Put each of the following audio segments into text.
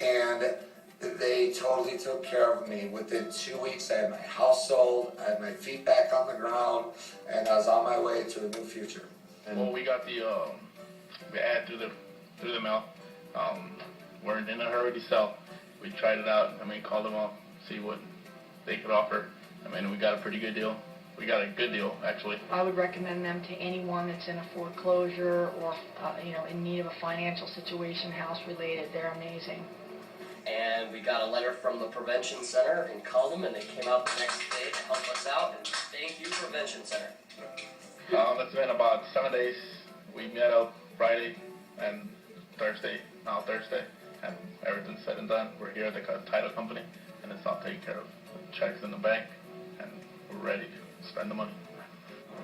and they totally took care of me. Within 2 weeks, I had my house sold, I had my feet back on the ground, and I was on my way to a new future. Well, we got the ad through the mail. Weren't in a hurry to sell. We tried it out. Called them up, see what they could offer. We got a pretty good deal. We got a good deal, actually. I would recommend them to anyone that's in a foreclosure or, in need of a financial situation, house-related. They're amazing. And we got a letter from the Prevention Center and called them, and they came out the next day to help us out. And thank you, Prevention Center. It's been about 7 days. We met up Friday and Thursday, and everything's said and done. We're here at the title company, and it's all taken care of. The check's in the bank, and we're ready to spend the money.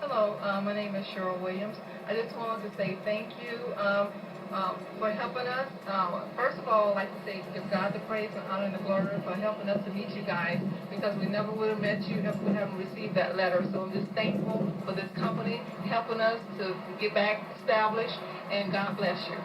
Hello, my name is Cheryl Williams. I just wanted to say thank you for helping us. First of all, I'd like to say give God the praise and honor and the glory for helping us to meet you guys, because we never would have met you if we haven't received that letter. So I'm just thankful for this company helping us to get back established, and God bless you.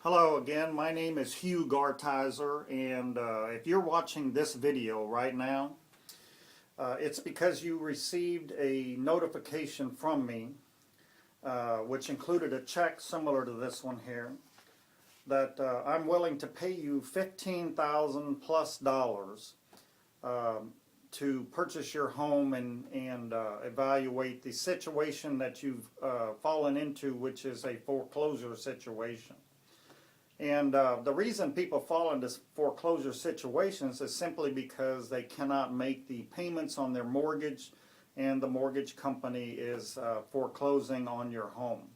Hello again, my name is Hugh Gartizer, and if you're watching this video right now, it's because you received a notification from me, which included a check similar to this one here, that I'm willing to pay you $15,000 plus to purchase your home and evaluate the situation that you've fallen into, which is a foreclosure situation. And the reason people fall into foreclosure situations is simply because they cannot make the payments on their mortgage, and the mortgage company is foreclosing on your home.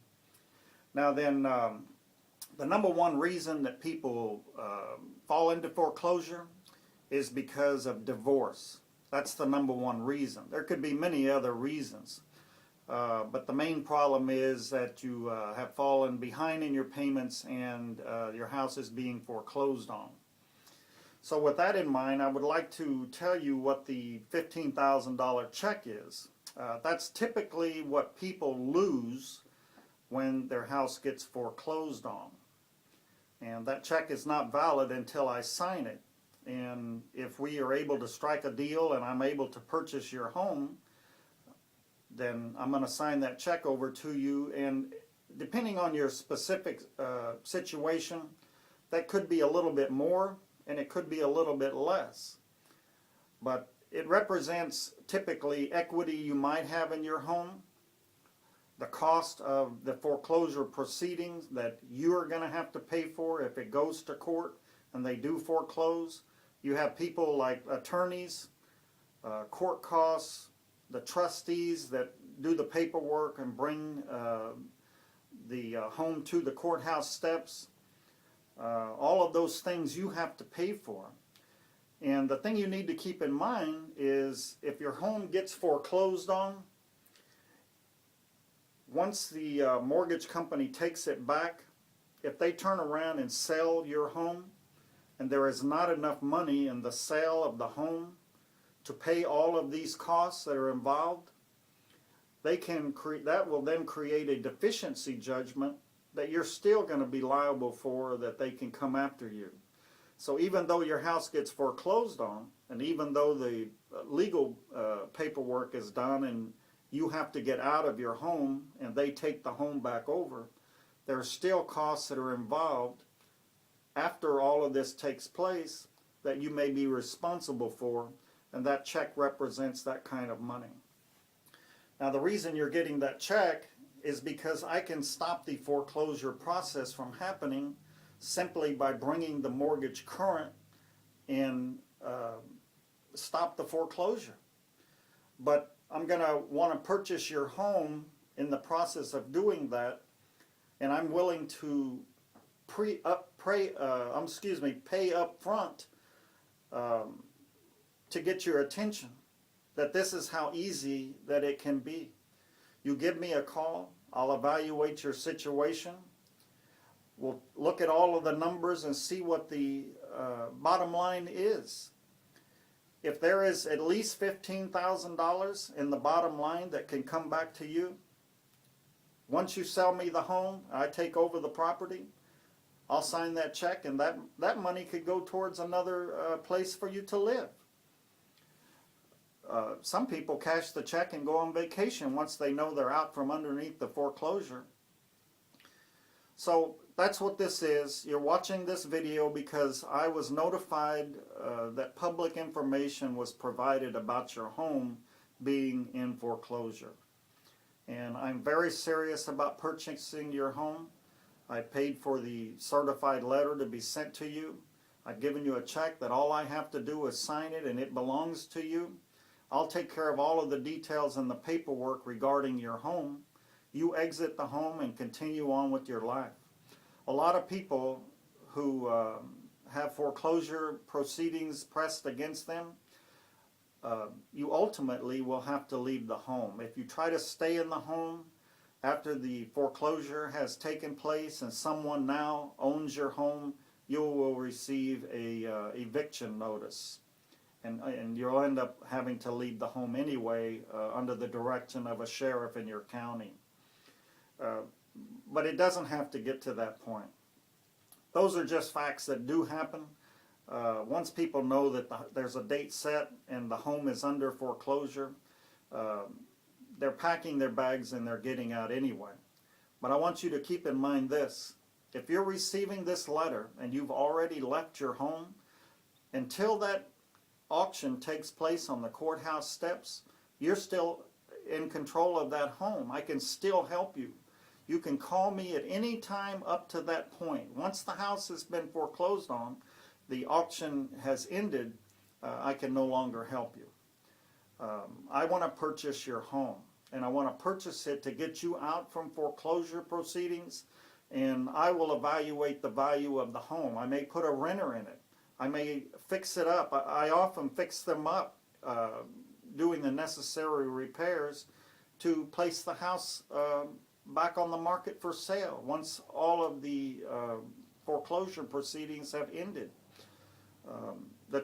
Now then, the number one reason that people fall into foreclosure is because of divorce. That's the number one reason. There could be many other reasons. But the main problem is that you have fallen behind in your payments, and your house is being foreclosed on. So with that in mind, I would like to tell you what the $15,000 check is. That's typically what people lose when their house gets foreclosed on. And that check is not valid until I sign it. And if we are able to strike a deal and I'm able to purchase your home, then I'm going to sign that check over to you, and depending on your specific situation, that could be a little bit more and it could be a little bit less. But it represents typically equity you might have in your home, the cost of the foreclosure proceedings that you are going to have to pay for if it goes to court and they do foreclose. You have people like attorneys, court costs, the trustees that do the paperwork and bring the home to the courthouse steps. All of those things you have to pay for. And the thing you need to keep in mind is if your home gets foreclosed on, once the mortgage company takes it back, if they turn around and sell your home and there is not enough money in the sale of the home to pay all of these costs that are involved, that will then create a deficiency judgment that you're still going to be liable for, that they can come after you. So even though your house gets foreclosed on, and even though the legal paperwork is done and you have to get out of your home and they take the home back over, there are still costs that are involved after all of this takes place that you may be responsible for, and that check represents that kind of money. Now the reason you're getting that check is because I can stop the foreclosure process from happening simply by bringing the mortgage current and stop the foreclosure. But I'm going to want to purchase your home in the process of doing that, and I'm willing to pay up front to get your attention. that this is how easy that it can be. You give me a call, I'll evaluate your situation. We'll look at all of the numbers and see what the bottom line is. If there is at least $15,000 in the bottom line that can come back to you, once you sell me the home, I take over the property, I'll sign that check, and that money could go towards another place for you to live. Some people cash the check and go on vacation once they know they're out from underneath the foreclosure. So that's what this is. You're watching this video because I was notified that public information was provided about your home being in foreclosure. And I'm very serious about purchasing your home. I paid for the certified letter to be sent to you. I've given you a check that all I have to do is sign it and it belongs to you. I'll take care of all of the details and the paperwork regarding your home. You exit the home and continue on with your life. A lot of people who have foreclosure proceedings pressed against them, you ultimately will have to leave the home. If you try to stay in the home after the foreclosure has taken place and someone now owns your home, you will receive a eviction notice. And you'll end up having to leave the home anyway under the direction of a sheriff in your county. But it doesn't have to get to that point. Those are just facts that do happen. Once people know that there's a date set and the home is under foreclosure, they're packing their bags and they're getting out anyway. But I want you to keep in mind this. If you're receiving this letter and you've already left your home, until that auction takes place on the courthouse steps, you're still in control of that home. I can still help you. You can call me at any time up to that point. Once the house has been foreclosed on, the auction has ended, I can no longer help you. I want to purchase your home, and I want to purchase it to get you out from foreclosure proceedings, and I will evaluate the value of the home. I may put a renter in it. I may fix it up. I often fix them up, doing the necessary repairs to place the house back on the market for sale once all of the foreclosure proceedings have ended. The